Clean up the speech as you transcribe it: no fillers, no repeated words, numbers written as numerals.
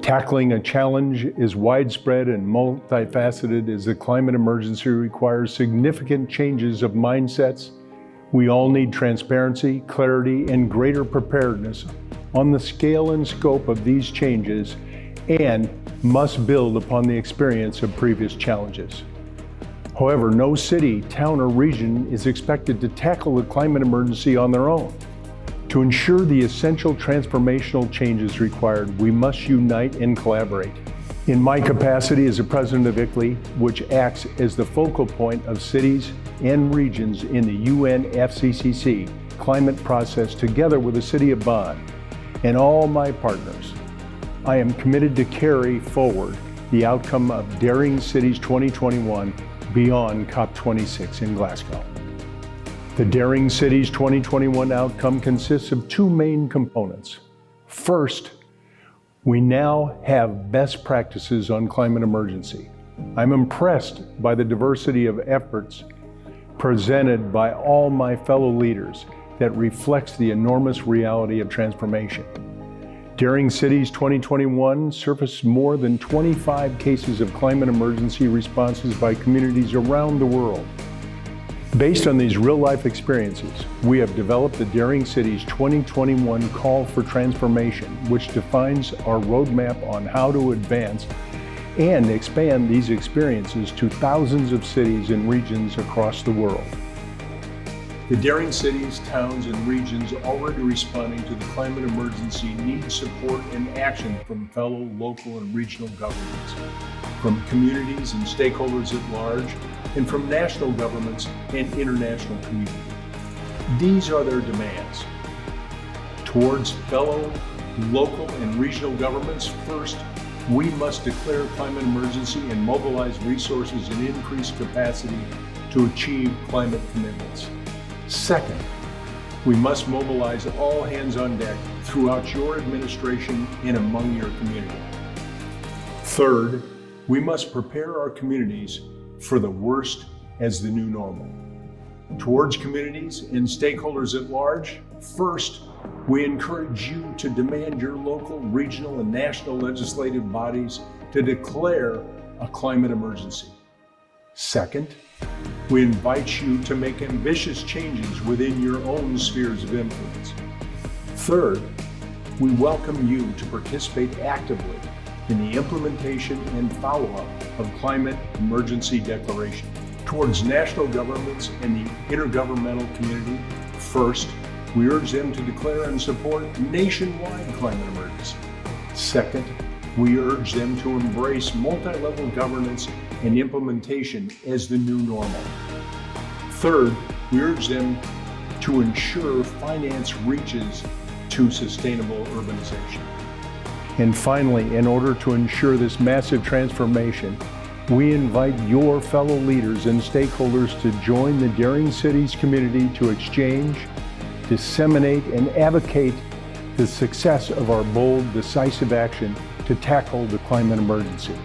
Tackling a challenge as widespread and multifaceted as the climate emergency requires significant changes of mindsets. We all need transparency, clarity, and greater preparedness on the scale and scope of these changes, and must build upon the experience of previous challenges. However, no city, town, or region is expected to tackle the climate emergency on their own. To ensure the essential transformational changes required, we must unite and collaborate. In my capacity as the president of ICLEI, which acts as the focal point of cities and regions in the UNFCCC climate process together with the City of Bonn and all my partners, I am committed to carry forward the outcome of Daring Cities 2021 beyond COP26 in Glasgow. The Daring Cities 2021 outcome consists of two main components. First, we now have best practices on climate emergency. I'm impressed by the diversity of efforts presented by all my fellow leaders that reflects the enormous reality of transformation. Daring Cities 2021 surfaced more than 25 cases of climate emergency responses by communities around the world. Based on these real-life experiences, we have developed the Daring Cities 2021 Call for Transformation, which defines our roadmap on how to advance and expand these experiences to thousands of cities and regions across the world. The Daring Cities, towns, and regions already responding to the climate emergency need support and action from fellow local and regional governments, from communities and stakeholders at large, and from national governments and international community. These are their demands. Towards fellow local and regional governments, first, we must declare climate emergency and mobilize resources and increase capacity to achieve climate commitments. Second, we must mobilize all hands on deck throughout your administration and among your community. Third, we must prepare our communities for the worst as the new normal. Towards communities and stakeholders at large, first, we encourage you to demand your local, regional, and national legislative bodies to declare a climate emergency. Second, we invite you to make ambitious changes within your own spheres of influence. Third, we welcome you to participate actively in the implementation and follow-up of climate emergency declaration. Towards national governments and the intergovernmental community, first, we urge them to declare and support nationwide climate emergency. Second, we urge them to embrace multi-level governance and implementation as the new normal. Third, we urge them to ensure finance reaches to sustainable urbanization. And finally, in order to ensure this massive transformation, we invite your fellow leaders and stakeholders to join the Daring Cities community to exchange, disseminate, and advocate the success of our bold, decisive action to tackle the climate emergency.